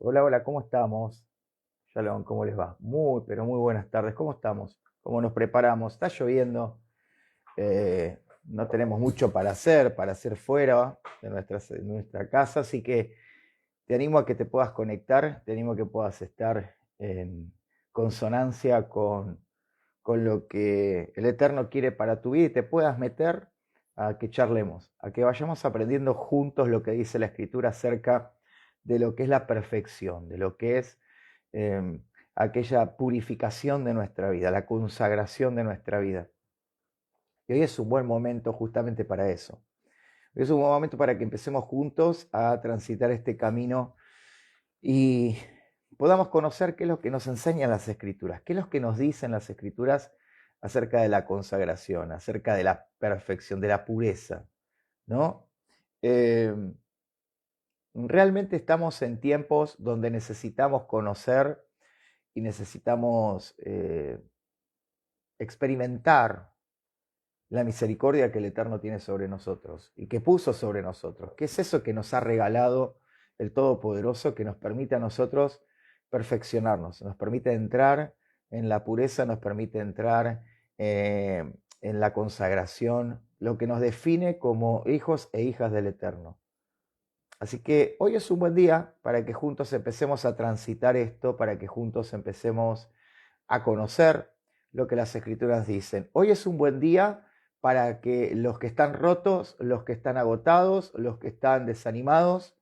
Hola, hola, ¿cómo estamos? Shalom, ¿cómo les va? Muy, pero muy buenas tardes. ¿Cómo estamos? ¿Cómo nos preparamos? Está lloviendo, no tenemos mucho para hacer fuera de nuestra casa, así que te animo a que te puedas conectar, te animo a que puedas estar en consonancia con lo que el Eterno quiere para tu vida y te puedas meter a que charlemos, a que vayamos aprendiendo juntos lo que dice la Escritura acerca de lo que es la perfección, de lo que es eh, aquella purificación de nuestra vida, la consagración de nuestra vida. Y hoy es un buen momento justamente para eso. Hoy es un buen momento para que empecemos juntos a transitar este camino y podamos conocer qué es lo que nos enseñan las escrituras, qué es lo que nos dicen las escrituras acerca de la consagración, acerca de la perfección, de la pureza, ¿no? Eh, Realmente estamos en tiempos donde necesitamos conocer y necesitamos experimentar la misericordia que el Eterno tiene sobre nosotros y que puso sobre nosotros. ¿Qué es eso que nos ha regalado el Todopoderoso que nos permite a nosotros perfeccionarnos? Nos permite entrar en la pureza, nos permite entrar en la consagración, lo que nos define como hijos e hijas del Eterno. Así que hoy es un buen día para que juntos empecemos a transitar esto, para que juntos empecemos a conocer lo que las escrituras dicen. Hoy es un buen día para que los que están rotos, los que están agotados, los que están desanimados,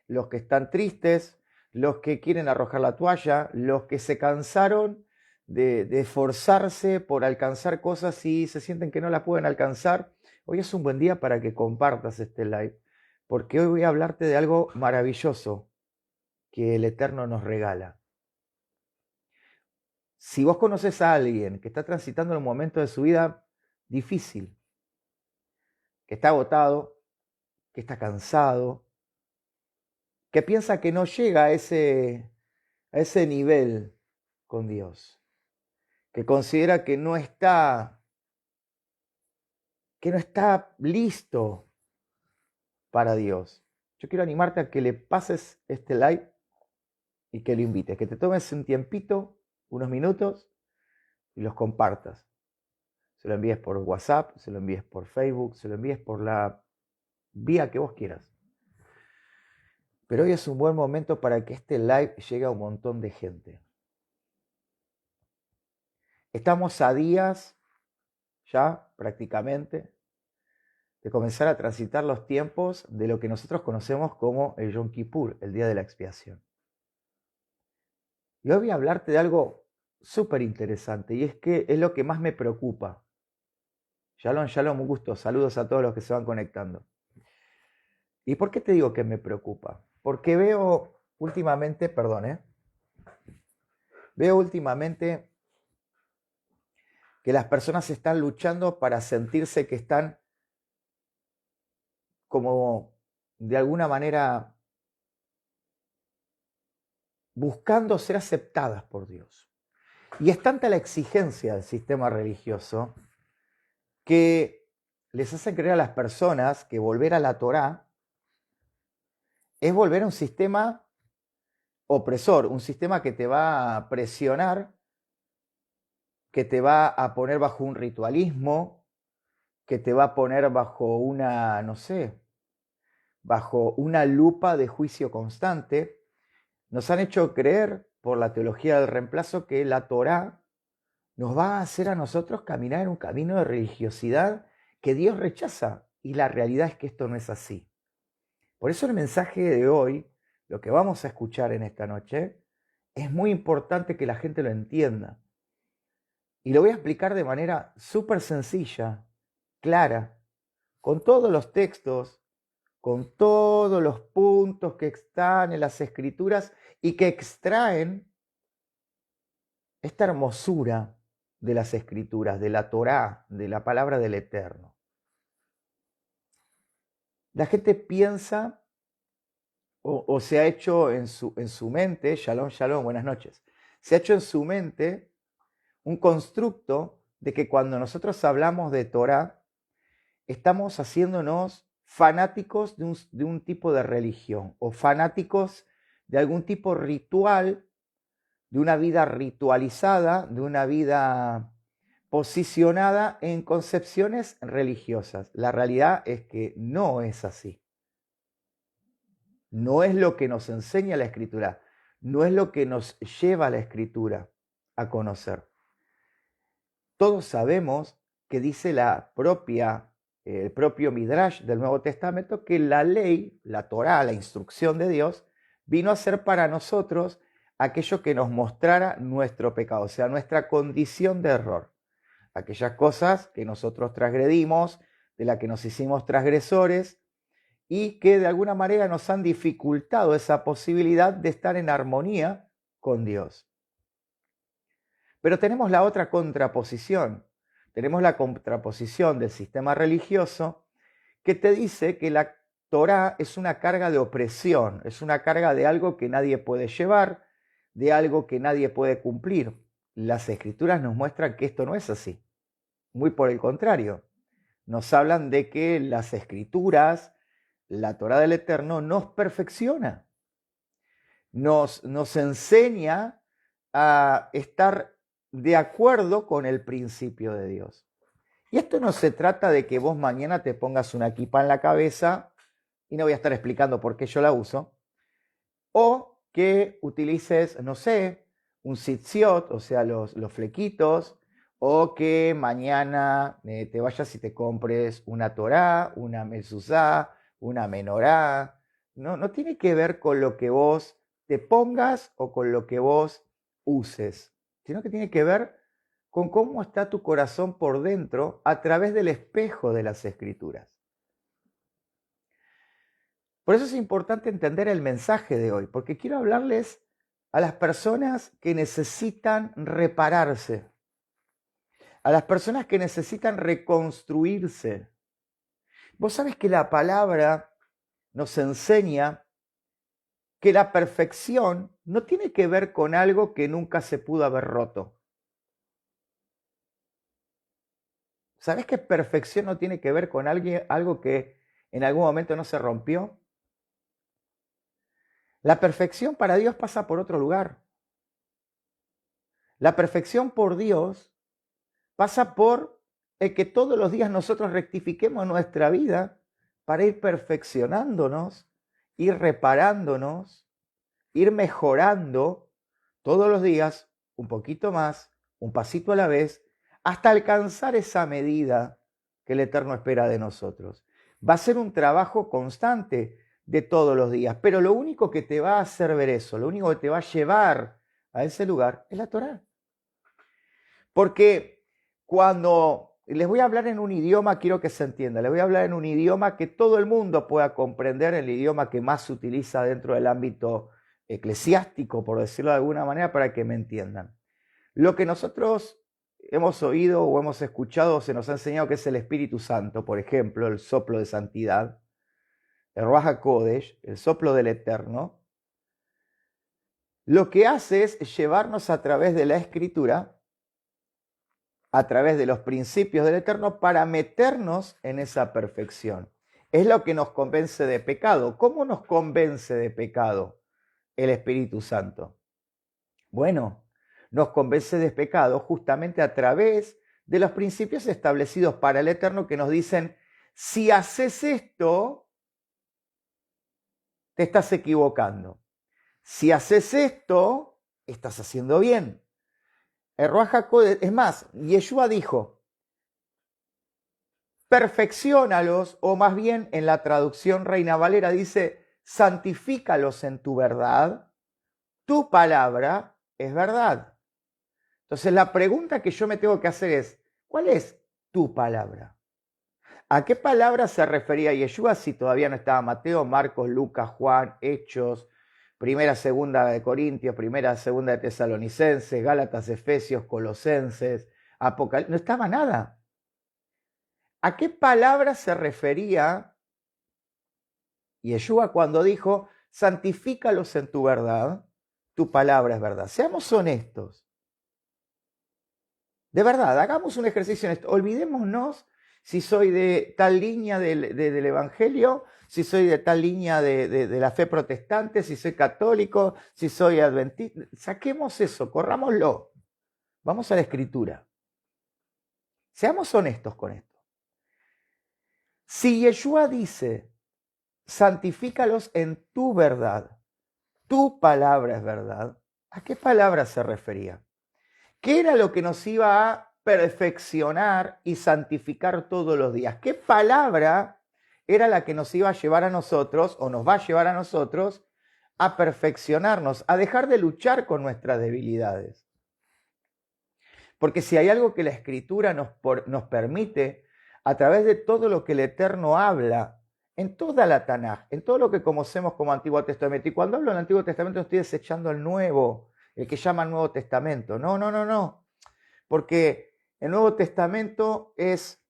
los que están tristes, los que quieren arrojar la toalla, los que se cansaron de esforzarse por alcanzar cosas y se sienten que no la pueden alcanzar. Hoy es un buen día para que compartas este live, porque hoy voy a hablarte de algo maravilloso que el Eterno nos regala. Si vos conoces a alguien que está transitando en un momento de su vida difícil, que está agotado, que está cansado, que piensa que no llega a ese nivel con Dios, que considera que no está listo para Dios. Yo quiero animarte a que le pases este live y que lo invites, que te tomes un tiempito, unos minutos y los compartas. Se lo envíes por WhatsApp, se lo envíes por Facebook, se lo envíes por la vía que vos quieras. Pero hoy es un buen momento para que este live llegue a un montón de gente. Estamos a días ya prácticamente de comenzar a transitar los tiempos de lo que nosotros conocemos como el Yom Kippur, el día de la expiación. Y hoy voy a hablarte de algo súper interesante y es que es lo que más me preocupa. Shalom, shalom, un gusto. Saludos a todos los que se van conectando. ¿Y por qué te digo que me preocupa? Porque veo últimamente, veo últimamente que las personas están luchando para sentirse que están como de alguna manera buscando ser aceptadas por Dios. Y es tanta la exigencia del sistema religioso que les hacen creer a las personas que volver a la Torá es volver a un sistema opresor, un sistema que te va a presionar, que te va a poner bajo un ritualismo, que te va a poner bajo una, no sé, bajo una lupa de juicio constante. Nos han hecho creer por la teología del reemplazo que la Torá nos va a hacer a nosotros caminar en un camino de religiosidad que Dios rechaza. Y la realidad es que esto no es así. Por eso el mensaje de hoy, lo que vamos a escuchar en esta noche, es muy importante que la gente lo entienda. Y lo voy a explicar de manera súper sencilla, clara, con todos los textos, con todos los puntos que están en las escrituras y que extraen esta hermosura de las escrituras, de la Torá, de la palabra del Eterno. La gente piensa o se ha hecho en su mente, shalom, shalom, buenas noches, se ha hecho en su mente un constructo de que cuando nosotros hablamos de Torá, estamos haciéndonos fanáticos de un tipo de religión o fanáticos de algún tipo ritual, de una vida ritualizada, de una vida posicionada en concepciones religiosas. La realidad es que no es así. No es lo que nos enseña la Escritura, no es lo que nos lleva la Escritura a conocer. Todos sabemos que dice el propio Midrash del Nuevo Testamento que la ley, la Torá, la instrucción de Dios, vino a ser para nosotros aquello que nos mostrara nuestro pecado, o sea, nuestra condición de error. Aquellas cosas que nosotros transgredimos, de las que nos hicimos transgresores y que de alguna manera nos han dificultado esa posibilidad de estar en armonía con Dios. Pero tenemos la otra contraposición. Tenemos la contraposición del sistema religioso que te dice que la Torá es una carga de opresión, es una carga de algo que nadie puede llevar, de algo que nadie puede cumplir. Las Escrituras nos muestran que esto no es así. Muy por el contrario, nos hablan de que las Escrituras, la Torá del Eterno, nos perfecciona, nos enseña a estar de acuerdo con el principio de Dios. Y esto no se trata de que vos mañana te pongas una kippah en la cabeza, y no voy a estar explicando por qué yo la uso, o que utilices, no sé, un tzitziot, o sea, los flequitos, o que mañana te vayas y te compres una Torá, una mezuzá, una menorá. No tiene que ver con lo que vos te pongas o con lo que vos uses, sino que tiene que ver con cómo está tu corazón por dentro a través del espejo de las Escrituras. Por eso es importante entender el mensaje de hoy, porque quiero hablarles a las personas que necesitan repararse, a las personas que necesitan reconstruirse. Vos sabés que la palabra nos enseña que la perfección no tiene que ver con algo que nunca se pudo haber roto. ¿Sabés que perfección no tiene que ver con algo que en algún momento no se rompió? La perfección para Dios pasa por otro lugar. La perfección por Dios pasa por el que todos los días nosotros rectifiquemos nuestra vida para ir perfeccionándonos, ir reparándonos, ir mejorando todos los días un poquito más, un pasito a la vez, hasta alcanzar esa medida que el Eterno espera de nosotros. Va a ser un trabajo constante de todos los días, pero lo único que te va a hacer ver eso, lo único que te va a llevar a ese lugar es la Torá. Porque cuando les voy a hablar en un idioma, quiero que se entienda, les voy a hablar en un idioma que todo el mundo pueda comprender, el idioma que más se utiliza dentro del ámbito eclesiástico, por decirlo de alguna manera, para que me entiendan. Lo que nosotros hemos oído o hemos escuchado, se nos ha enseñado que es el Espíritu Santo, por ejemplo, el soplo de santidad, el Ruach HaKodesh, el soplo del Eterno, lo que hace es llevarnos a través de la Escritura, a través de los principios del Eterno, para meternos en esa perfección. Es lo que nos convence de pecado. ¿Cómo nos convence de pecado el Espíritu Santo? Bueno, nos convence de pecado justamente a través de los principios establecidos para el Eterno que nos dicen, si haces esto, te estás equivocando. Si haces esto, estás haciendo bien. El Ruach HaKodesh, es más, Yeshua dijo, perfecciónalos, o más bien en la traducción Reina Valera dice, santifícalos en tu verdad, tu palabra es verdad. Entonces la pregunta que yo me tengo que hacer es, ¿cuál es tu palabra? ¿A qué palabra se refería Yeshua si todavía no estaba Mateo, Marcos, Lucas, Juan, Hechos, Primera, Segunda de Corintios, Primera, Segunda de Tesalonicenses, Gálatas, Efesios, Colosenses, Apocalipsis? No estaba nada. ¿A qué palabra se refería Yeshua cuando dijo, santifícalos en tu verdad, tu palabra es verdad? Seamos honestos. De verdad, hagamos un ejercicio en esto. Olvidémonos si soy de tal línea del Evangelio, si soy de tal línea de la fe protestante, si soy católico, si soy adventista. Saquemos eso, corrámoslo. Vamos a la Escritura. Seamos honestos con esto. Si Yeshua dice, santifícalos en tu verdad, tu palabra es verdad, ¿a qué palabra se refería? ¿Qué era lo que nos iba a perfeccionar y santificar todos los días? ¿Qué palabra era la que nos iba a llevar a nosotros, o nos va a llevar a nosotros, a perfeccionarnos, a dejar de luchar con nuestras debilidades? Porque si hay algo que la Escritura nos permite, a través de todo lo que el Eterno habla, en toda la Tanaj, en todo lo que conocemos como Antiguo Testamento, y cuando hablo del Antiguo Testamento estoy desechando el Nuevo, el que llaman Nuevo Testamento. No. Porque el Nuevo Testamento es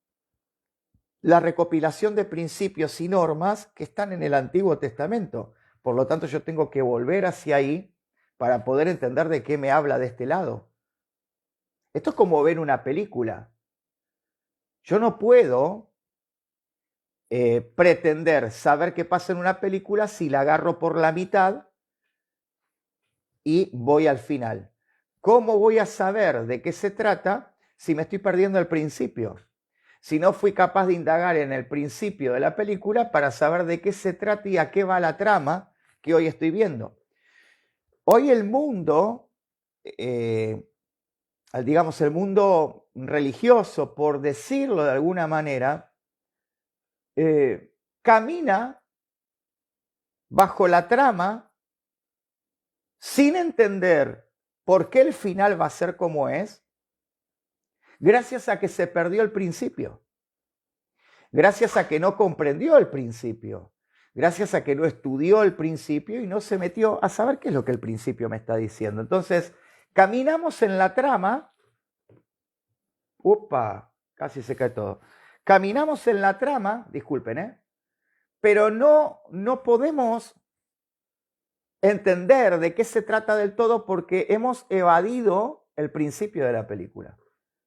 la recopilación de principios y normas que están en el Antiguo Testamento. Por lo tanto, yo tengo que volver hacia ahí para poder entender de qué me habla de este lado. Esto es como ver una película. Yo no puedo pretender saber qué pasa en una película si la agarro por la mitad y voy al final. ¿Cómo voy a saber de qué se trata si me estoy perdiendo el principio? Si no fui capaz de indagar en el principio de la película para saber de qué se trata y a qué va la trama que hoy estoy viendo. Hoy el mundo, digamos el mundo religioso, por decirlo de alguna manera, camina bajo la trama sin entender por qué el final va a ser como es, gracias a que se perdió el principio, gracias a que no comprendió el principio, gracias a que no estudió el principio y no se metió a saber qué es lo que el principio me está diciendo. Entonces, caminamos en la trama, casi se cae todo. Caminamos en la trama, disculpen, pero no podemos entender de qué se trata del todo porque hemos evadido el principio de la película.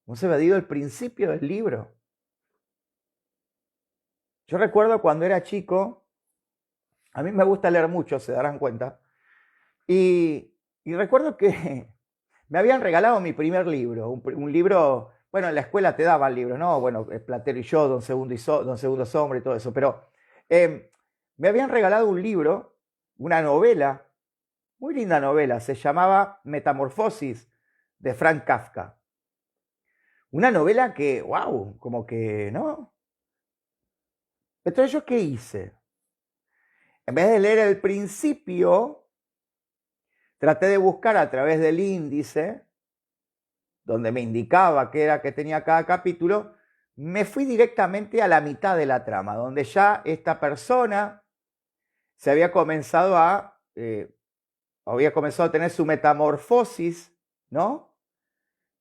Hemos evadido el principio del libro. Yo recuerdo cuando era chico, a mí me gusta leer mucho, se darán cuenta, y recuerdo que me habían regalado mi primer libro, un libro, bueno, en la escuela te daban libros, ¿no? Bueno, Platero y yo, Don Segundo Sombra y todo eso, pero me habían regalado un libro, una novela, muy linda novela, se llamaba Metamorfosis, de Frank Kafka. Una novela que, wow, como que, ¿no? Entonces, ¿yo qué hice? En vez de leer el principio, traté de buscar a través del índice, donde me indicaba qué era que tenía cada capítulo, me fui directamente a la mitad de la trama, donde ya esta persona se había comenzado a tener su metamorfosis, ¿no?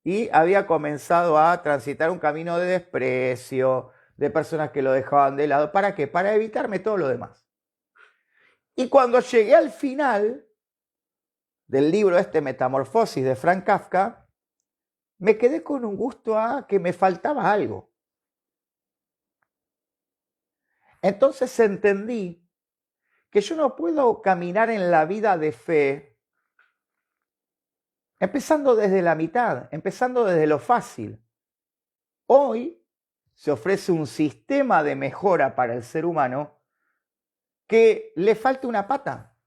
Y había comenzado a transitar un camino de desprecio, de personas que lo dejaban de lado. ¿Para qué? Para evitarme todo lo demás. Y cuando llegué al final del libro Metamorfosis de Frank Kafka, me quedé con un gusto a que me faltaba algo. Entonces entendí que yo no puedo caminar en la vida de fe empezando desde la mitad, empezando desde lo fácil. Hoy se ofrece un sistema de mejora para el ser humano que le falte una pata.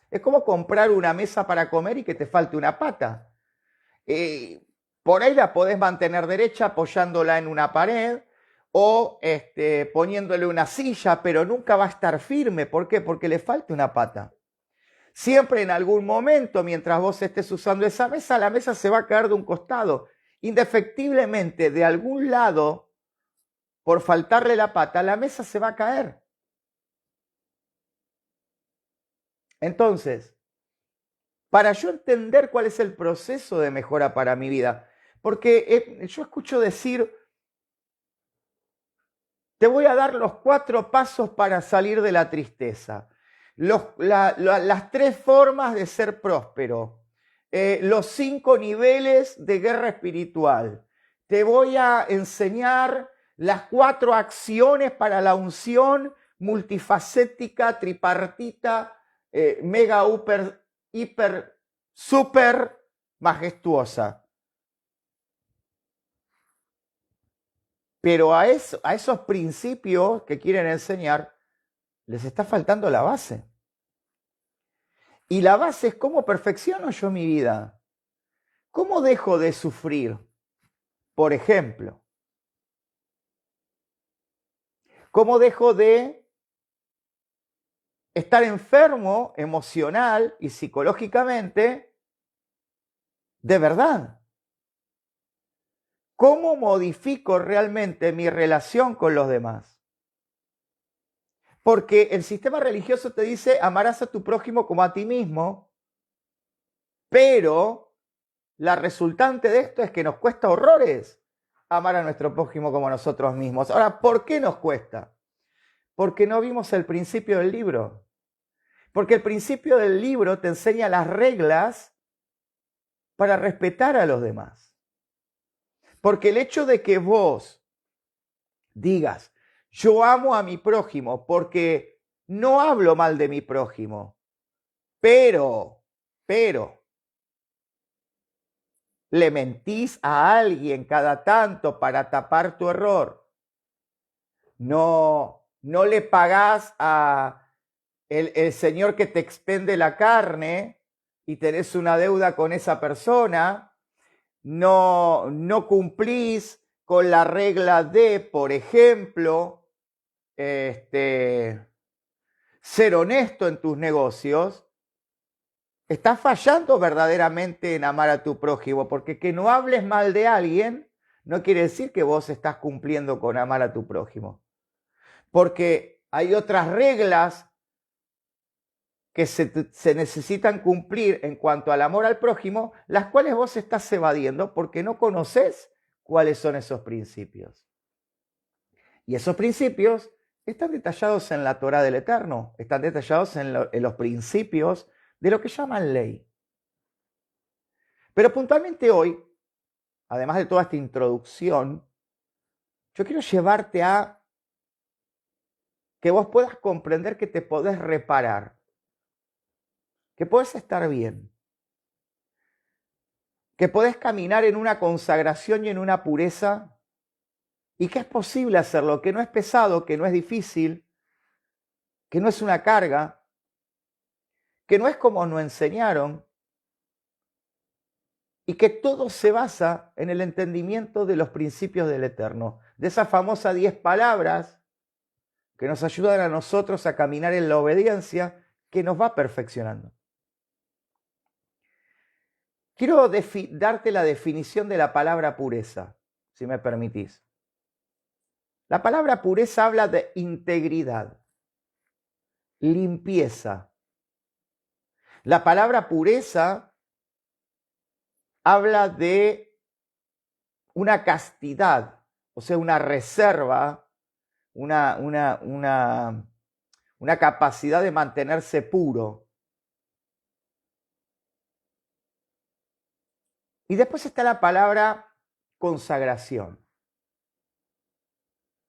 Es como comprar una mesa para comer y que te falte una pata. Por ahí la podés mantener derecha apoyándola en una pared o poniéndole una silla, pero nunca va a estar firme. ¿Por qué? Porque le falta una pata. Siempre en algún momento, mientras vos estés usando esa mesa, la mesa se va a caer de un costado. Indefectiblemente, de algún lado, por faltarle la pata, la mesa se va a caer. Entonces, para yo entender cuál es el proceso de mejora para mi vida, porque yo escucho decir, te voy a dar los 4 pasos para salir de la tristeza. Las 3 formas de ser próspero, los 5 niveles de guerra espiritual. Te voy a enseñar las 4 acciones para la unción multifacética, tripartita, mega, hiper, super majestuosa. Pero a esos principios que quieren enseñar les está faltando la base. Y la base es cómo perfecciono yo mi vida. ¿Cómo dejo de sufrir? Por ejemplo, ¿cómo dejo de estar enfermo emocional y psicológicamente de verdad? ¿Cómo modifico realmente mi relación con los demás? Porque el sistema religioso te dice amarás a tu prójimo como a ti mismo, pero la resultante de esto es que nos cuesta horrores amar a nuestro prójimo como a nosotros mismos. Ahora, ¿por qué nos cuesta? Porque no vimos el principio del libro. Porque el principio del libro te enseña las reglas para respetar a los demás. Porque el hecho de que vos digas, yo amo a mi prójimo porque no hablo mal de mi prójimo, pero, le mentís a alguien cada tanto para tapar tu error. No le pagás a el señor que te expende la carne y tenés una deuda con esa persona. No cumplís con la regla de, por ejemplo, ser honesto en tus negocios. Estás fallando verdaderamente en amar a tu prójimo, porque que no hables mal de alguien no quiere decir que vos estás cumpliendo con amar a tu prójimo. Porque hay otras reglas que se necesitan cumplir en cuanto al amor al prójimo, las cuales vos estás evadiendo porque no conoces cuáles son esos principios. Y esos principios están detallados en la Torá del Eterno, están detallados en los principios de lo que llaman ley. Pero puntualmente hoy, además de toda esta introducción, yo quiero llevarte a que vos puedas comprender que te podés reparar, que podés estar bien, que podés caminar en una consagración y en una pureza, y que es posible hacerlo, que no es pesado, que no es difícil, que no es una carga, que no es como nos enseñaron, y que todo se basa en el entendimiento de los principios del Eterno, de esas famosas 10 palabras que nos ayudan a nosotros a caminar en la obediencia que nos va perfeccionando. Quiero darte la definición de la palabra pureza, si me permitís. La palabra pureza habla de integridad, limpieza. La palabra pureza habla de una castidad, o sea, una reserva, una capacidad de mantenerse puro. Y después está la palabra consagración.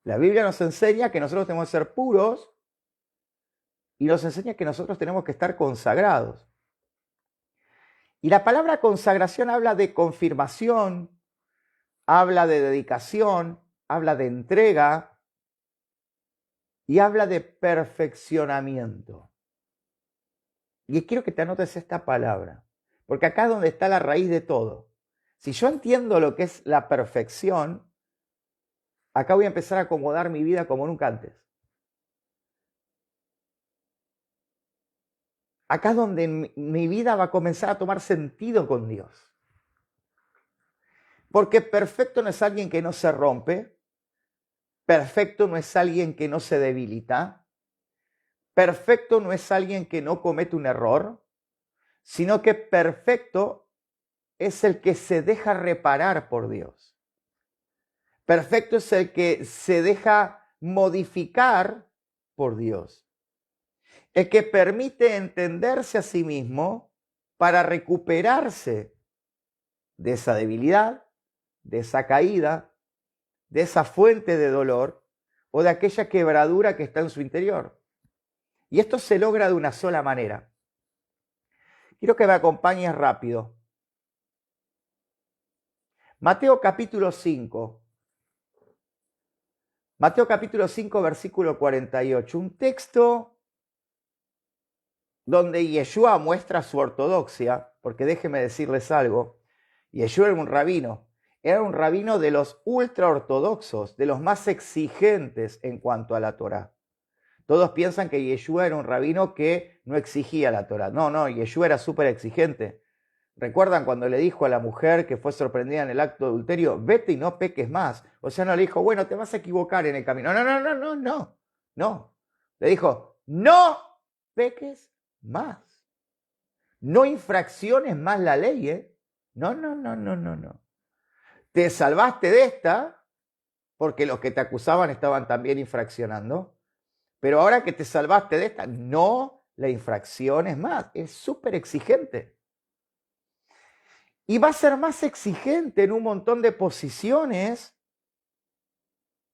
La Biblia nos enseña que nosotros tenemos que ser puros y nos enseña que nosotros tenemos que estar consagrados. Y la palabra consagración habla de confirmación, habla de dedicación, habla de entrega y habla de perfeccionamiento. Y quiero que te anotes esta palabra, porque acá es donde está la raíz de todo. Si yo entiendo lo que es la perfección, acá voy a empezar a acomodar mi vida como nunca antes. Acá es donde mi vida va a comenzar a tomar sentido con Dios. Porque perfecto no es alguien que no se rompe, perfecto no es alguien que no se debilita, perfecto no es alguien que no comete un error, sino que perfecto es el que se deja reparar por Dios. Perfecto es el que se deja modificar por Dios. El que permite entenderse a sí mismo para recuperarse de esa debilidad, de esa caída, de esa fuente de dolor, o de aquella quebradura que está en su interior. Y esto se logra de una sola manera. Quiero que me acompañes rápido. Mateo capítulo 5. Mateo capítulo 5, versículo 48. Un texto donde Yeshua muestra su ortodoxia, porque déjenme decirles algo. Yeshua era un rabino de los ultraortodoxos, de los más exigentes en cuanto a la Torá. Todos piensan que Yeshua era un rabino que no exigía la Torá. No, Yeshua era súper exigente. ¿Recuerdan cuando le dijo a la mujer que fue sorprendida en el acto de adulterio, vete y no peques más? O sea, no le dijo, bueno, te vas a equivocar en el camino. No. Le dijo, no peques más. No infracciones más la ley, ¿eh? No. Te salvaste de esta porque los que te acusaban estaban también infraccionando. Pero ahora que te salvaste de esta, no la infracciones más. Es súper exigente. Y va a ser más exigente en un montón de posiciones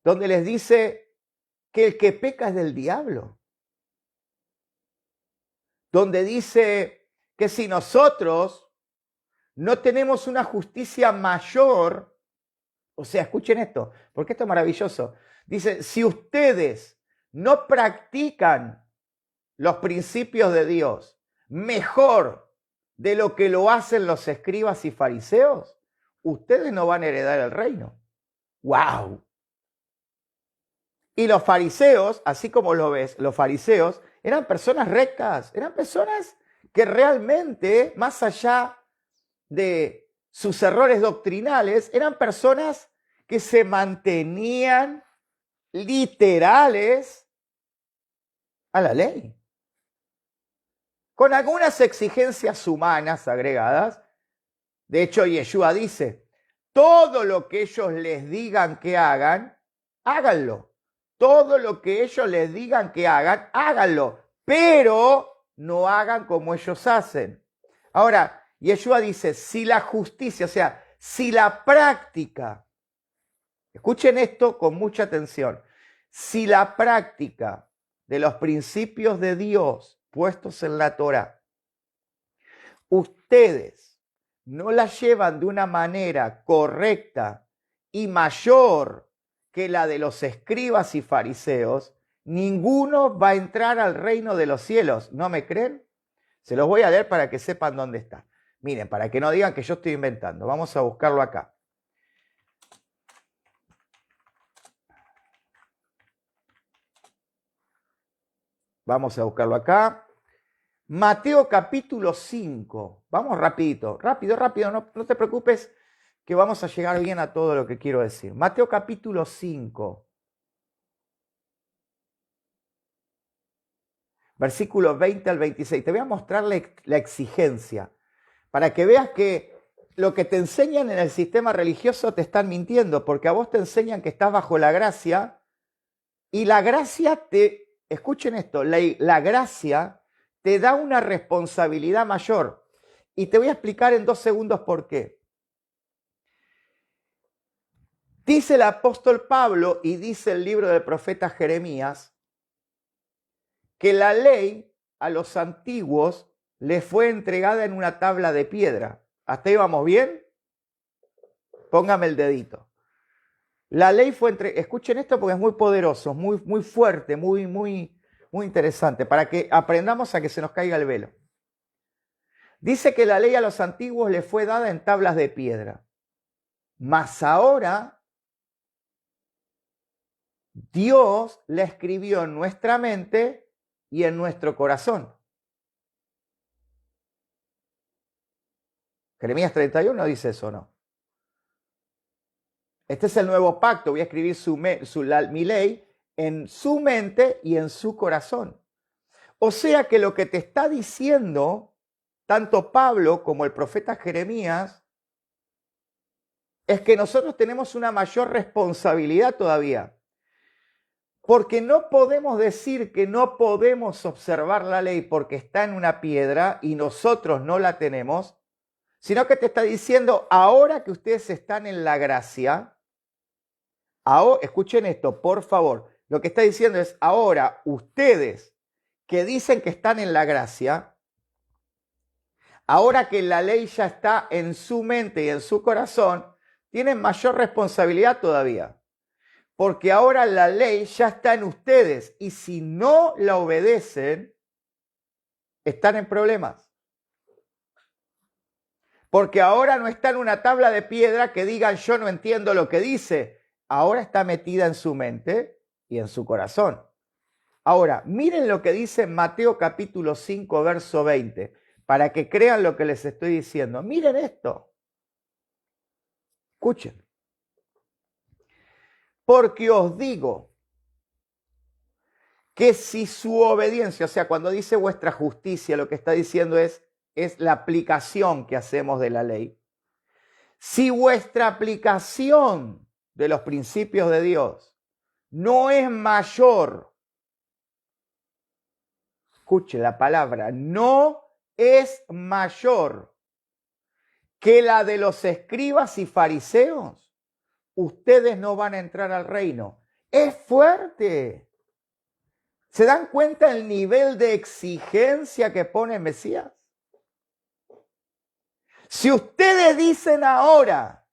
donde les dice que el que peca es del diablo. Donde dice que si nosotros no tenemos una justicia mayor, o sea, escuchen esto, porque esto es maravilloso. Dice, si ustedes no practican los principios de Dios mejor de lo que lo hacen los escribas y fariseos, ustedes no van a heredar el reino. ¡Wow! Y los fariseos, así como lo ves, los fariseos eran personas rectas, eran personas que realmente, más allá de sus errores doctrinales, eran personas que se mantenían literales a la ley, con algunas exigencias humanas agregadas. De hecho, Yeshua dice, todo lo que ellos les digan que hagan, háganlo. Todo lo que ellos les digan que hagan, háganlo. Pero no hagan como ellos hacen. Ahora, Yeshua dice, si la justicia, o sea, si la práctica, escuchen esto con mucha atención, si la práctica de los principios de Dios puestos en la Torá, ustedes no la llevan de una manera correcta y mayor que la de los escribas y fariseos, ninguno va a entrar al reino de los cielos. ¿No me creen? Se los voy a leer para que sepan dónde está. Miren, para que no digan que yo estoy inventando. Vamos a buscarlo acá. Vamos a buscarlo acá. Mateo capítulo 5. Vamos rapidito, rápido, no te preocupes que vamos a llegar bien a todo lo que quiero decir. Mateo capítulo 5. Versículos 20 al 26. Te voy a mostrar la exigencia para que veas que lo que te enseñan en el sistema religioso te están mintiendo, porque a vos te enseñan que estás bajo la gracia y la gracia escuchen esto, la gracia te da una responsabilidad mayor. Y te voy a explicar en 2 segundos por qué. Dice el apóstol Pablo y dice el libro del profeta Jeremías que la ley a los antiguos les fue entregada en una tabla de piedra. ¿Hasta ahí vamos bien? Póngame el dedito. La ley fue escuchen esto porque es muy poderoso, muy fuerte, muy interesante, para que aprendamos a que se nos caiga el velo. Dice que la ley a los antiguos les fue dada en tablas de piedra. Mas ahora Dios la escribió en nuestra mente y en nuestro corazón. Jeremías 31 dice eso, ¿no? Este es el nuevo pacto. Voy a escribir mi ley en su mente y en su corazón. O sea que lo que te está diciendo tanto Pablo como el profeta Jeremías es que nosotros tenemos una mayor responsabilidad todavía. Porque no podemos decir que no podemos observar la ley porque está en una piedra y nosotros no la tenemos, sino que te está diciendo, ahora que ustedes están en la gracia, escuchen esto, por favor, Lo que está diciendo es, ahora ustedes que dicen que están en la gracia, ahora que la ley ya está en su mente y en su corazón, tienen mayor responsabilidad todavía. Porque ahora la ley ya está en ustedes y si no la obedecen, están en problemas. Porque ahora no está en una tabla de piedra que digan yo no entiendo lo que dice. Ahora está metida en su mente y en su corazón. Ahora, miren lo que dice Mateo capítulo 5, verso 20, para que crean lo que les estoy diciendo. Miren esto. Escuchen. Porque os digo que si su obediencia, o sea, cuando dice vuestra justicia, lo que está diciendo es la aplicación que hacemos de la ley. Si vuestra aplicación de los principios de Dios no es mayor, escuche la palabra, no es mayor que la de los escribas y fariseos, ustedes no van a entrar al reino. Es fuerte. ¿Se dan cuenta el nivel de exigencia que pone el Mesías? Si ustedes dicen ahora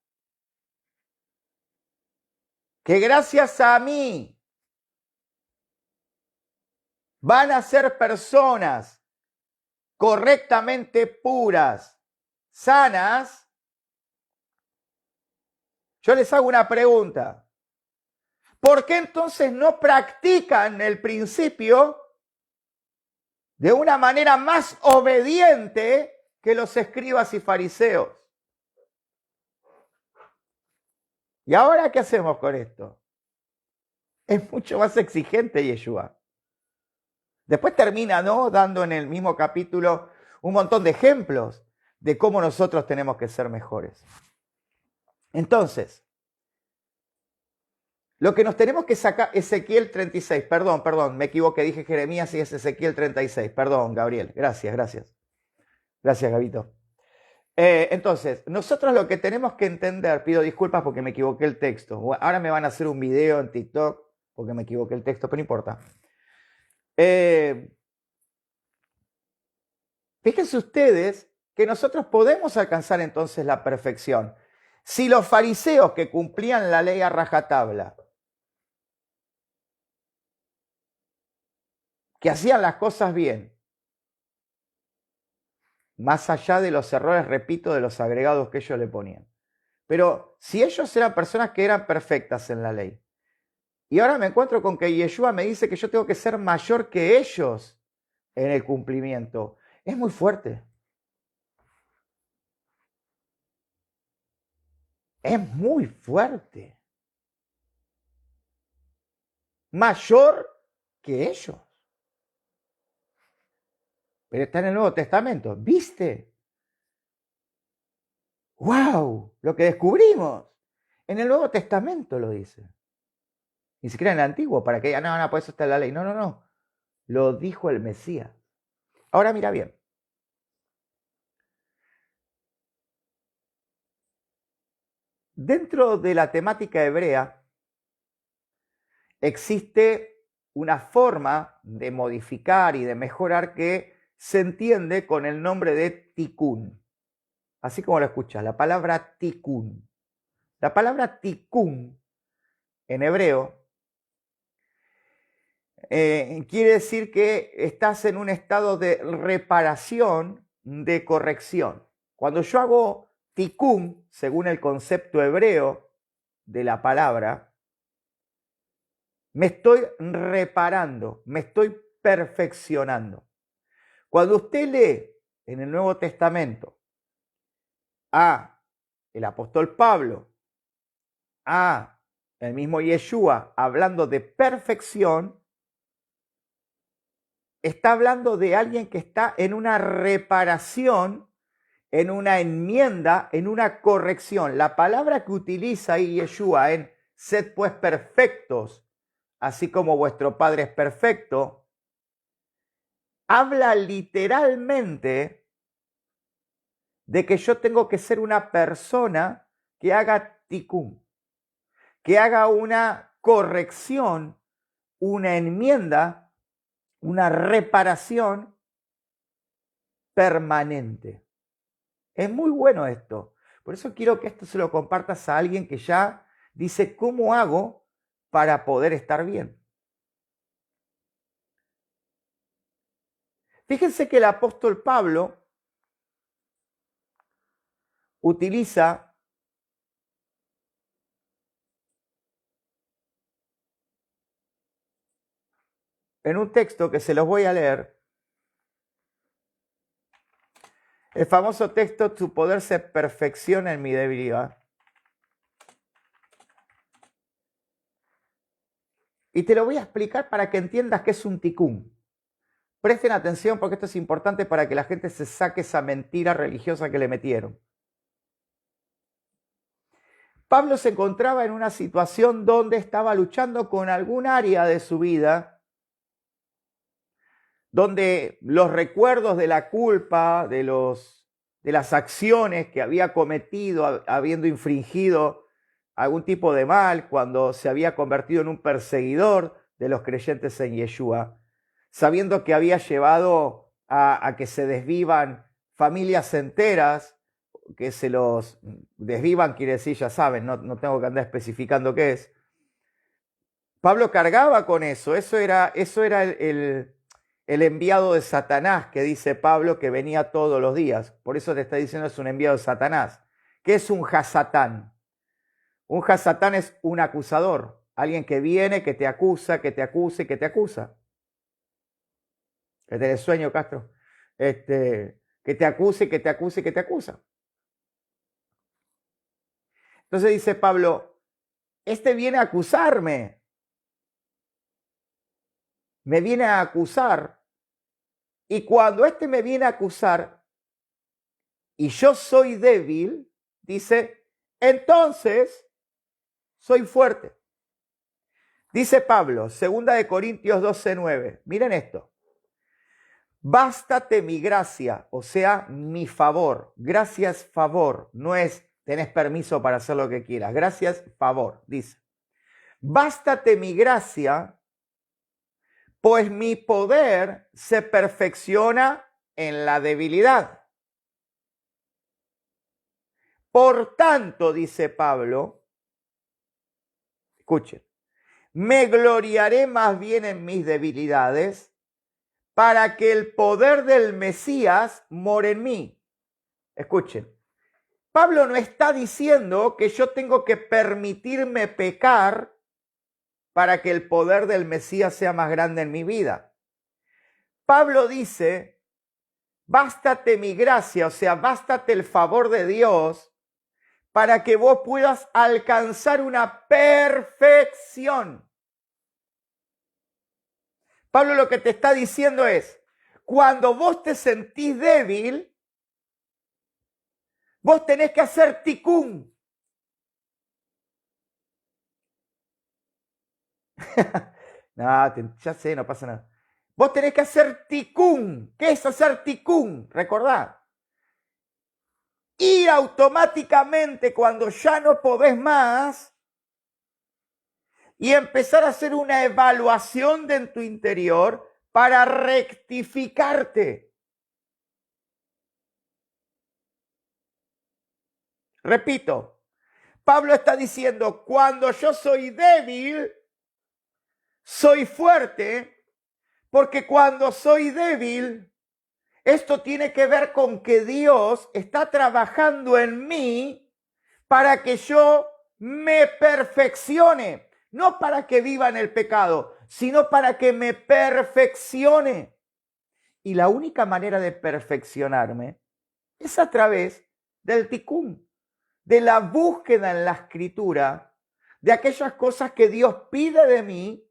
que gracias a mí van a ser personas correctamente puras, sanas, yo les hago una pregunta. ¿Por qué entonces no practican el principio de una manera más obediente que los escribas y fariseos? ¿Y ahora qué hacemos con esto? Es mucho más exigente Yeshua. Después termina, ¿no?, dando en el mismo capítulo un montón de ejemplos de cómo nosotros tenemos que ser mejores. Entonces, lo que nos tenemos que sacar, Ezequiel 36, perdón, me equivoqué, dije Jeremías y es Ezequiel 36, perdón, Gabriel, gracias, Gabito. Entonces, nosotros lo que tenemos que entender, pido disculpas porque me equivoqué el texto, ahora me van a hacer un video en TikTok porque me equivoqué el texto, pero no importa. Fíjense ustedes que nosotros podemos alcanzar entonces la perfección. Si los fariseos que cumplían la ley a rajatabla, que hacían las cosas bien, más allá de los errores, repito, de los agregados que ellos le ponían. Pero si ellos eran personas que eran perfectas en la ley, y ahora me encuentro con que Yeshua me dice que yo tengo que ser mayor que ellos en el cumplimiento, es muy fuerte. Es muy fuerte. Mayor que ellos. Pero está en el Nuevo Testamento. ¿Viste? ¡Wow! Lo que descubrimos. En el Nuevo Testamento lo dice. Ni siquiera en el Antiguo, para que digan, no, por eso está en la ley. No. Lo dijo el Mesías. Ahora mira bien. Dentro de la temática hebrea existe una forma de modificar y de mejorar que se entiende con el nombre de tikkun. Así como lo escuchas, la palabra tikkun. La palabra tikkun en hebreo quiere decir que estás en un estado de reparación, de corrección. Cuando yo hago tikkun, según el concepto hebreo de la palabra, me estoy reparando, me estoy perfeccionando. Cuando usted lee en el Nuevo Testamento a el apóstol Pablo, a el mismo Yeshua hablando de perfección, está hablando de alguien que está en una reparación, en una enmienda, en una corrección. La palabra que utiliza ahí Yeshua en sed pues perfectos, así como vuestro Padre es perfecto, habla literalmente de que yo tengo que ser una persona que haga tikkun, que haga una corrección una enmienda, una reparación permanente. Es muy bueno esto. Por eso quiero que esto se lo compartas a alguien que ya dice, ¿cómo hago para poder estar bien? Fíjense que el apóstol Pablo utiliza en un texto que se los voy a leer, el famoso texto, tu poder se perfecciona en mi debilidad. Y te lo voy a explicar para que entiendas qué es un ticún. Presten atención porque esto es importante para que la gente se saque esa mentira religiosa que le metieron. Pablo se encontraba en una situación donde estaba luchando con algún área de su vida, donde los recuerdos de la culpa, de las acciones que había cometido, habiendo infringido algún tipo de mal, cuando se había convertido en un perseguidor de los creyentes en Yeshua, sabiendo que había llevado a que se desvivan familias enteras, que se los desvivan, quiere decir, ya saben, no tengo que andar especificando qué es. Pablo cargaba con eso, eso era el enviado de Satanás, que dice Pablo que venía todos los días. Por eso te está diciendo es un enviado de Satanás. ¿Qué es un hasatán? Un hasatán es un acusador, alguien que viene, que te acusa, que te acusa y que te acusa. Que tenés sueño, Castro. Que te acuse, que te acuse, que te acusa. Entonces dice Pablo, este viene a acusarme. Me viene a acusar. Y cuando este me viene a acusar y yo soy débil, dice, entonces soy fuerte. Dice Pablo, 2 Corintios 12:9. Miren esto. Bástate mi gracia, o sea, mi favor. Gracias, favor. No es tenés permiso para hacer lo que quieras. Gracias, favor. Dice, bástate mi gracia, pues mi poder se perfecciona en la debilidad. Por tanto, dice Pablo, escuchen, me gloriaré más bien en mis debilidades para que el poder del Mesías more en mí. Escuchen, Pablo no está diciendo que yo tengo que permitirme pecar para que el poder del Mesías sea más grande en mi vida. Pablo dice, bástate mi gracia, o sea, bástate el favor de Dios para que vos puedas alcanzar una perfección. Pablo lo que te está diciendo es, cuando vos te sentís débil, vos tenés que hacer ticún. No, ya sé, no pasa nada. Vos tenés que hacer ticún. ¿Qué es hacer ticún? Recordá. Ir automáticamente cuando ya no podés más y empezar a hacer una evaluación de en tu interior para rectificarte. Repito, Pablo está diciendo, cuando yo soy débil, soy fuerte, porque cuando soy débil, esto tiene que ver con que Dios está trabajando en mí para que yo me perfeccione. No para que viva en el pecado, sino para que me perfeccione. Y la única manera de perfeccionarme es a través del ticún, de la búsqueda en la escritura, de aquellas cosas que Dios pide de mí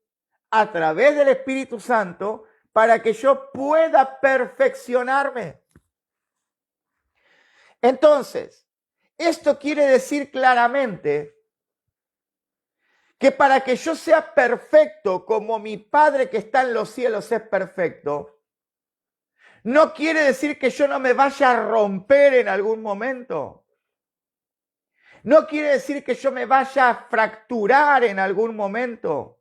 a través del Espíritu Santo para que yo pueda perfeccionarme. Entonces, esto quiere decir claramente que para que yo sea perfecto como mi Padre que está en los cielos es perfecto, no quiere decir que yo no me vaya a romper en algún momento. No quiere decir que yo me vaya a fracturar en algún momento.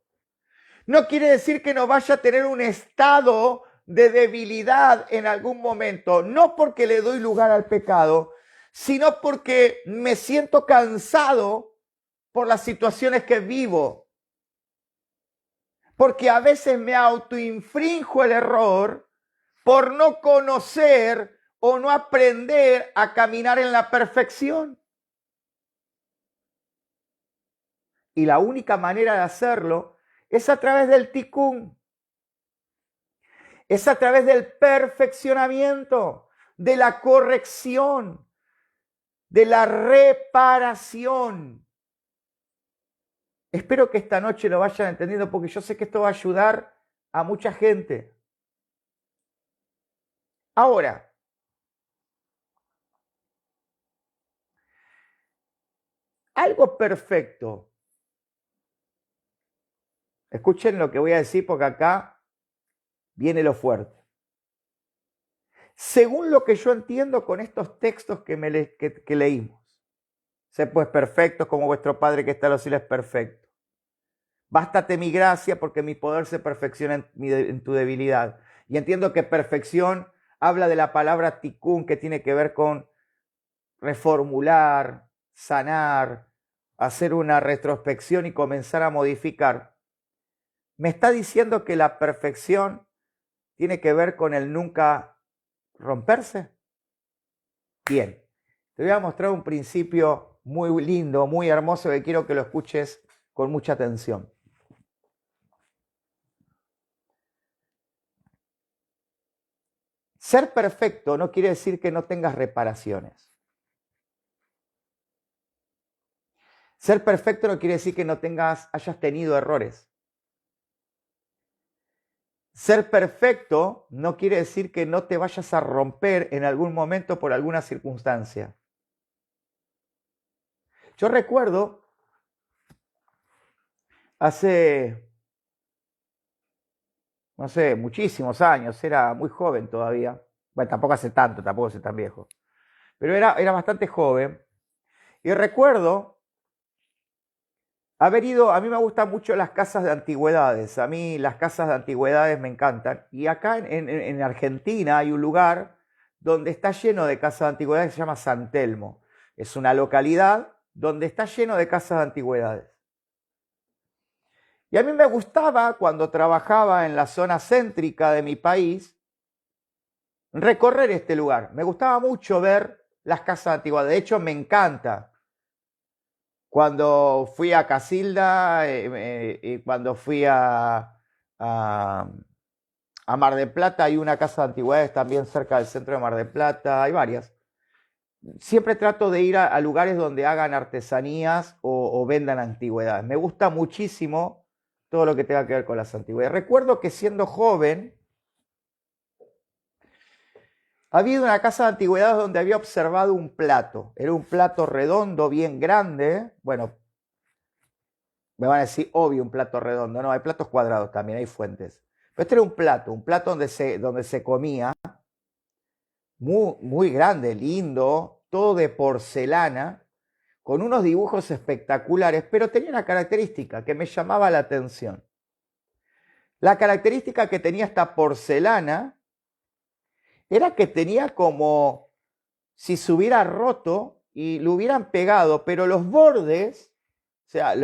No quiere decir que no vaya a tener un estado de debilidad en algún momento, no porque le doy lugar al pecado, sino porque me siento cansado por las situaciones que vivo. Porque a veces me autoinfrinjo el error por no conocer o no aprender a caminar en la perfección. Y la única manera de hacerlo es a través del tikkun. Es a través del perfeccionamiento, de la corrección, de la reparación. Espero que esta noche lo vayan entendiendo porque yo sé que esto va a ayudar a mucha gente. Ahora, algo perfecto. Escuchen lo que voy a decir porque acá viene lo fuerte. Según lo que yo entiendo con estos textos que leímos, sé pues perfectos como vuestro Padre que está en los cielos es perfecto. Bástate mi gracia porque mi poder se perfecciona en tu debilidad. Y entiendo que perfección habla de la palabra tikkun, que tiene que ver con reformular, sanar, hacer una retrospección y comenzar a modificar. Me está diciendo que la perfección tiene que ver con el nunca romperse. Bien, te voy a mostrar un principio muy lindo, muy hermoso, que quiero que lo escuches con mucha atención. Ser perfecto no quiere decir que no tengas reparaciones. Ser perfecto no quiere decir que no hayas tenido errores. Ser perfecto no quiere decir que no te vayas a romper en algún momento por alguna circunstancia. Yo recuerdo hace, no sé, muchísimos años, era muy joven todavía. Bueno, tampoco hace tanto, tampoco soy tan viejo. Pero era bastante joven. Y recuerdo haber ido, a mí me gustan mucho las casas de antigüedades, a mí las casas de antigüedades me encantan. Y acá en Argentina hay un lugar donde está lleno de casas de antigüedades que se llama San Telmo. Es una localidad donde está lleno de casas de antigüedades. Y a mí me gustaba, cuando trabajaba en la zona céntrica de mi país, recorrer este lugar. Me gustaba mucho ver las casas de antigüedades. De hecho, me encanta. Cuando fui a Casilda, cuando fui a Mar del Plata, hay una casa de antigüedades también cerca del centro de Mar del Plata, hay varias. Siempre trato de ir a lugares donde hagan artesanías o vendan antigüedades. Me gusta muchísimo todo lo que tenga que ver con las antigüedades. Recuerdo que siendo joven, había ido a una casa de antigüedades donde había observado un plato. Era un plato redondo, bien grande. Bueno, me van a decir, obvio, un plato redondo. No, hay platos cuadrados también, hay fuentes. Pero este era un plato donde se comía, muy, muy grande, lindo, todo de porcelana, con unos dibujos espectaculares, pero tenía una característica que me llamaba la atención. La característica que tenía esta porcelana era que tenía como si se hubiera roto y lo hubieran pegado, pero los bordes, o sea,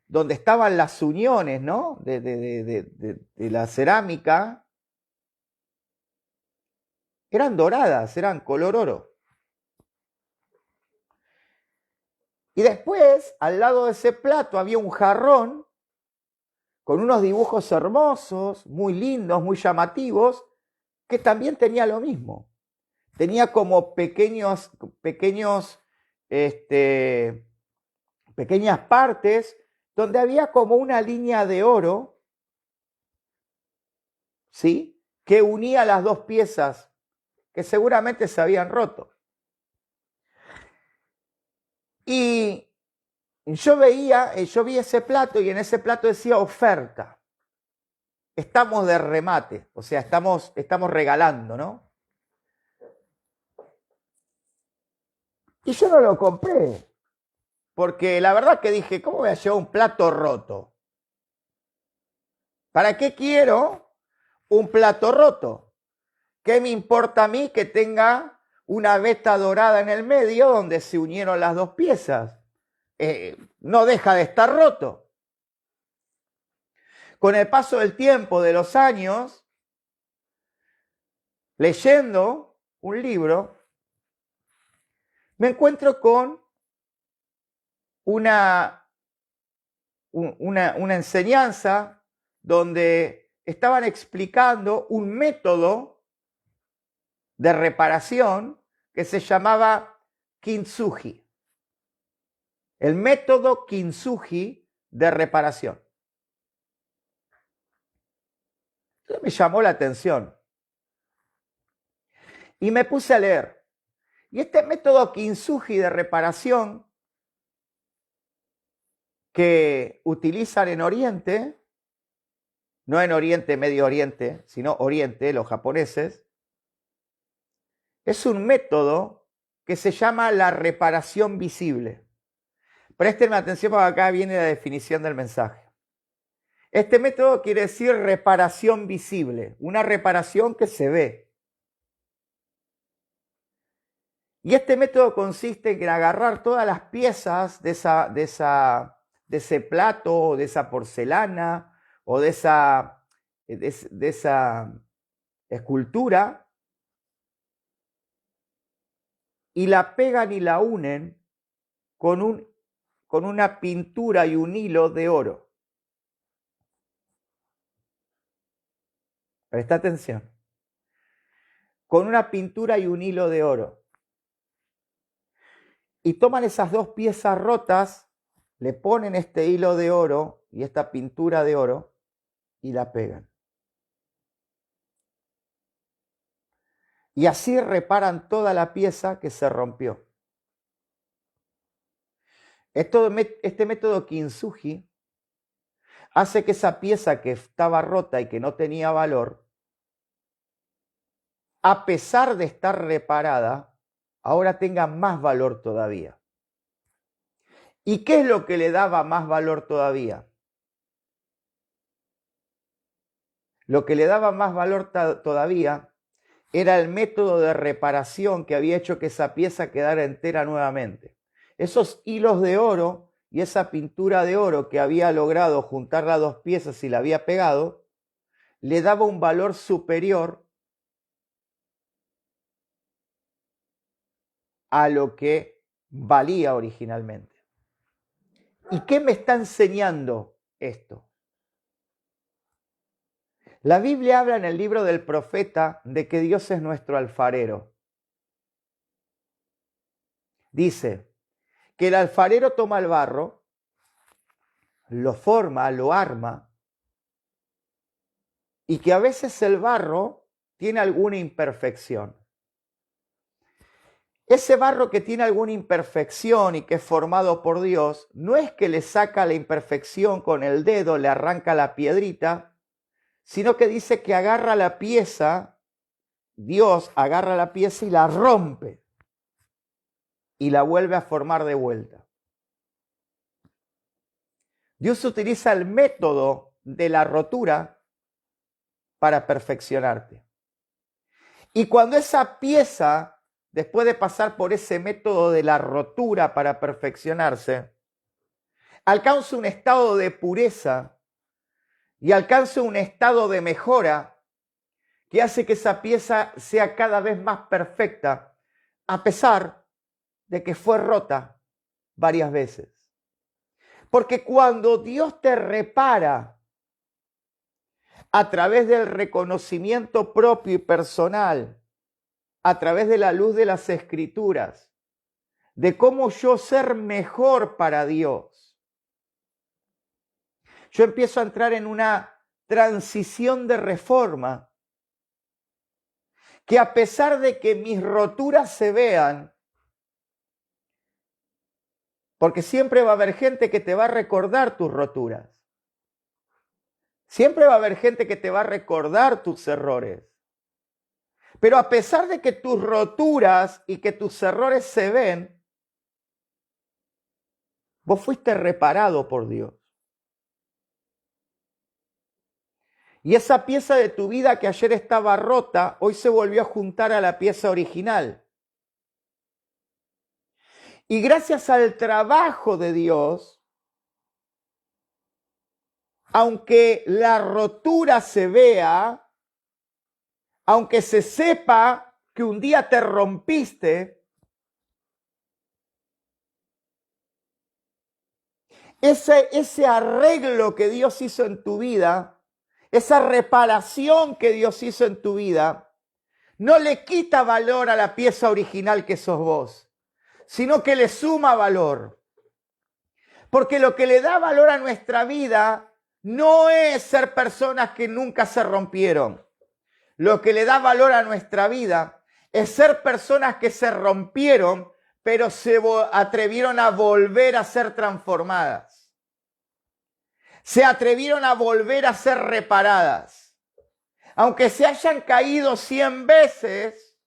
donde estaban las uniones, ¿no? de la cerámica, eran doradas, eran color oro. Y después, al lado de ese plato, había un jarrón con unos dibujos hermosos, muy lindos, muy llamativos, que también tenía lo mismo. Tenía como pequeñas partes donde había como una línea de oro, ¿sí? Que unía las dos piezas que seguramente se habían roto. Y yo vi ese plato y en ese plato decía oferta. Estamos de remate, o sea, estamos regalando, ¿no? Y yo no lo compré, porque la verdad que dije, ¿cómo voy a llevar un plato roto? ¿Para qué quiero un plato roto? ¿Qué me importa a mí que tenga una veta dorada en el medio donde se unieron las dos piezas? No deja de estar roto. Con el paso del tiempo, de los años, leyendo un libro, me encuentro con una enseñanza donde estaban explicando un método de reparación que se llamaba Kintsugi. El método Kintsugi de reparación. Entonces me llamó la atención y me puse a leer. Y este método Kintsugi de reparación que utilizan en Oriente, no en Oriente, Medio Oriente, sino Oriente, los japoneses, es un método que se llama la reparación visible. Presten atención porque acá viene la definición del mensaje. Este método quiere decir reparación visible, una reparación que se ve. Y este método consiste en agarrar todas las piezas de ese plato, o de esa porcelana, o de esa escultura, y la pegan y la unen con una pintura y un hilo de oro. Presta atención. Con una pintura y un hilo de oro. Y toman esas dos piezas rotas, le ponen este hilo de oro y esta pintura de oro y la pegan. Y así reparan toda la pieza que se rompió. Este método Kintsugi hace que esa pieza que estaba rota y que no tenía valor, a pesar de estar reparada, ahora tenga más valor todavía. ¿Y qué es lo que le daba más valor todavía? Lo que le daba más valor todavía era el método de reparación que había hecho que esa pieza quedara entera nuevamente. Esos hilos de oro y esa pintura de oro que había logrado juntar las dos piezas y la había pegado, le daba un valor superior a lo que valía originalmente. ¿Y qué me está enseñando esto? La Biblia habla en el libro del profeta de que Dios es nuestro alfarero. Dice que el alfarero toma el barro, lo forma, lo arma, y que a veces el barro tiene alguna imperfección. Ese barro que tiene alguna imperfección y que es formado por Dios, no es que le saca la imperfección con el dedo, le arranca la piedrita, sino que dice que agarra la pieza, Dios agarra la pieza y la rompe y la vuelve a formar de vuelta. Dios utiliza el método de la rotura para perfeccionarte. Y cuando esa pieza, después de pasar por ese método de la rotura para perfeccionarse, alcanza un estado de pureza y alcanza un estado de mejora que hace que esa pieza sea cada vez más perfecta, a pesar de que fue rota varias veces. Porque cuando Dios te repara a través del reconocimiento propio y personal, a través de la luz de las Escrituras, de cómo yo ser mejor para Dios, yo empiezo a entrar en una transición de reforma que a pesar de que mis roturas se vean, porque siempre va a haber gente que te va a recordar tus roturas, siempre va a haber gente que te va a recordar tus errores, pero a pesar de que tus roturas y que tus errores se ven, vos fuiste reparado por Dios. Y esa pieza de tu vida que ayer estaba rota, hoy se volvió a juntar a la pieza original. Y gracias al trabajo de Dios, aunque la rotura se vea, aunque se sepa que un día te rompiste, ese arreglo que Dios hizo en tu vida, esa reparación que Dios hizo en tu vida, no le quita valor a la pieza original que sos vos, sino que le suma valor. Porque lo que le da valor a nuestra vida no es ser personas que nunca se rompieron. Lo que le da valor a nuestra vida es ser personas que se rompieron, pero se atrevieron a volver a ser transformadas. Se atrevieron a volver a ser reparadas. Aunque se hayan caído 100 veces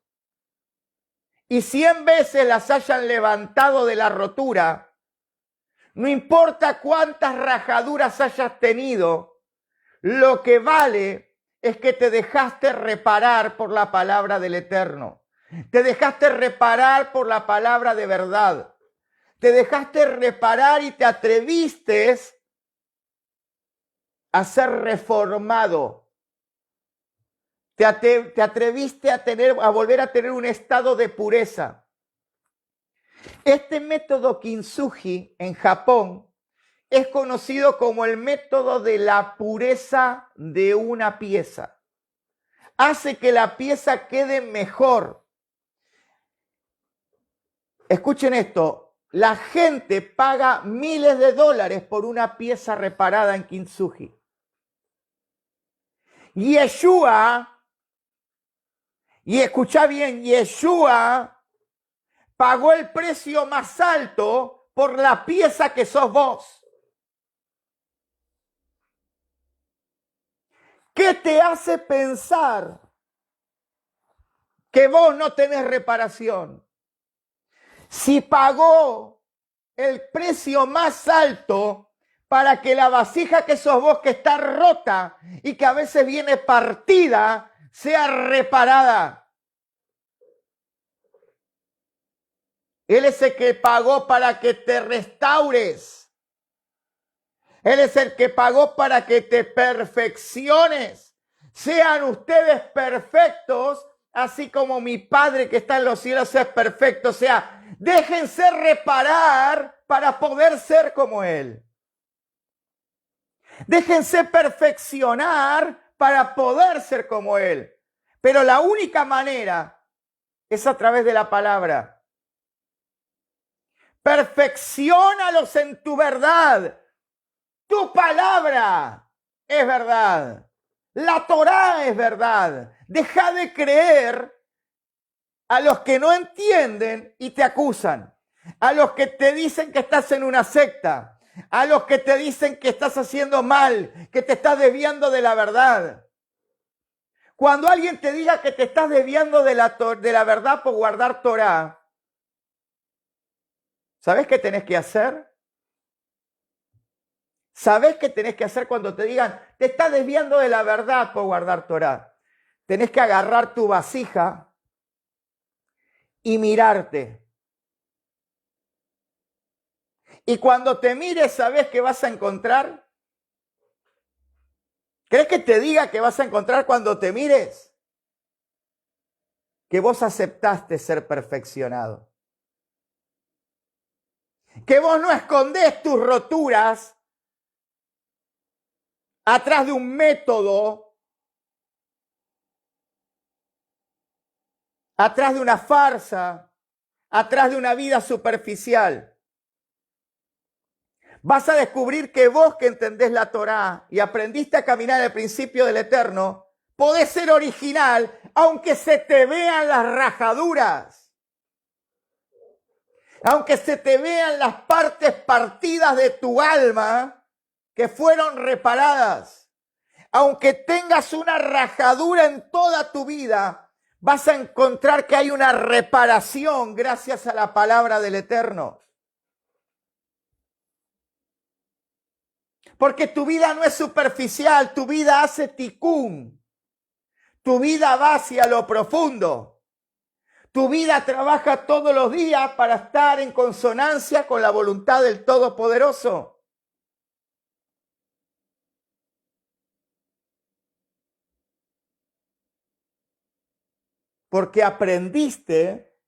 y 100 veces las hayan levantado de la rotura, no importa cuántas rajaduras hayas tenido, lo que vale es que te dejaste reparar por la palabra del Eterno. Te dejaste reparar por la palabra de verdad. Te dejaste reparar y te atreviste a ser reformado. Te atreviste a volver a tener un estado de pureza. Este método Kintsugi en Japón es conocido como el método de la pureza de una pieza. Hace que la pieza quede mejor. Escuchen esto, la gente paga miles de dólares por una pieza reparada en Kintsugi. Yeshua, y escucha bien, Yeshua pagó el precio más alto por la pieza que sos vos. ¿Qué te hace pensar que vos no tenés reparación? Si pagó el precio más alto para que la vasija que sos vos, que está rota y que a veces viene partida, sea reparada. Él es el que pagó para que te restaures. Él es el que pagó para que te perfecciones. Sean ustedes perfectos, así como mi Padre que está en los cielos es perfecto. O sea, déjense reparar para poder ser como Él. Déjense perfeccionar para poder ser como Él. Pero la única manera es a través de la palabra. Perfecciónalos en tu verdad. Tu palabra es verdad. La Torá es verdad. Deja de creer a los que no entienden y te acusan. A los que te dicen que estás en una secta. A los que te dicen que estás haciendo mal, que te estás desviando de la verdad. Cuando alguien te diga que te estás desviando de la verdad por guardar Torá, ¿sabés qué tenés que hacer? ¿Sabés qué tenés que hacer cuando te digan, te estás desviando de la verdad por guardar Torá? Tenés que agarrar tu vasija y mirarte. Y cuando te mires, ¿sabés qué vas a encontrar? ¿Crees que te diga que vas a encontrar cuando te mires? Que vos aceptaste ser perfeccionado. Que vos no escondés tus roturas atrás de un método, atrás de una farsa, atrás de una vida superficial. Vas a descubrir que vos que entendés la Torá y aprendiste a caminar el principio del Eterno, podés ser original aunque se te vean las rajaduras. Aunque se te vean las partes partidas de tu alma que fueron reparadas. Aunque tengas una rajadura en toda tu vida, vas a encontrar que hay una reparación gracias a la palabra del Eterno. Porque tu vida no es superficial, tu vida hace ticún. Tu vida va hacia lo profundo. Tu vida trabaja todos los días para estar en consonancia con la voluntad del Todopoderoso. Porque aprendiste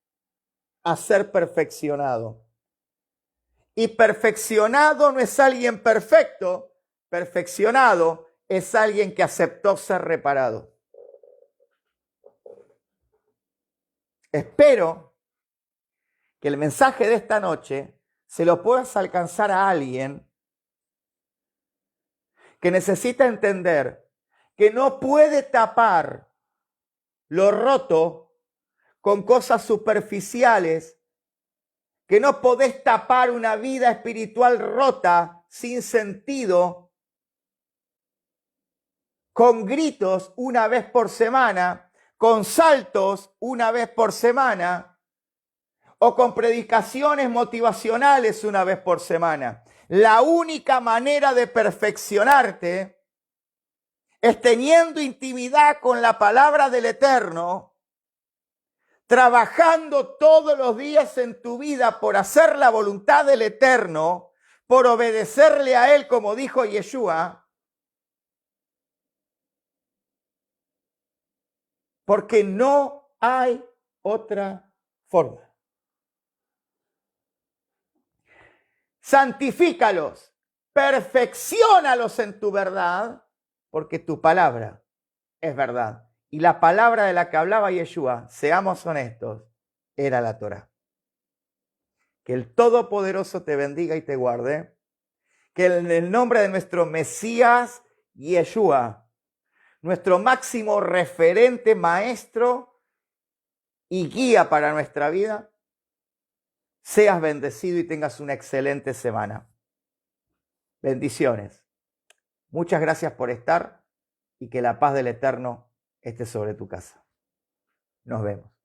a ser perfeccionado. Y perfeccionado no es alguien perfecto, perfeccionado es alguien que aceptó ser reparado. Espero que el mensaje de esta noche se lo puedas alcanzar a alguien que necesita entender que no puede tapar lo roto con cosas superficiales, que no podés tapar una vida espiritual rota, sin sentido, con gritos una vez por semana, con saltos una vez por semana, o con predicaciones motivacionales una vez por semana. La única manera de perfeccionarte es teniendo intimidad con la palabra del Eterno, trabajando todos los días en tu vida por hacer la voluntad del Eterno, por obedecerle a Él, como dijo Yeshua, porque no hay otra forma. Santifícalos, perfecciónalos en tu verdad, porque tu palabra es verdad. Y la palabra de la que hablaba Yeshua, seamos honestos, era la Torá. Que el Todopoderoso te bendiga y te guarde. Que en el nombre de nuestro Mesías Yeshua, nuestro máximo referente, maestro y guía para nuestra vida, seas bendecido y tengas una excelente semana. Bendiciones. Muchas gracias por estar y que la paz del Eterno esté sobre tu casa. Nos vemos.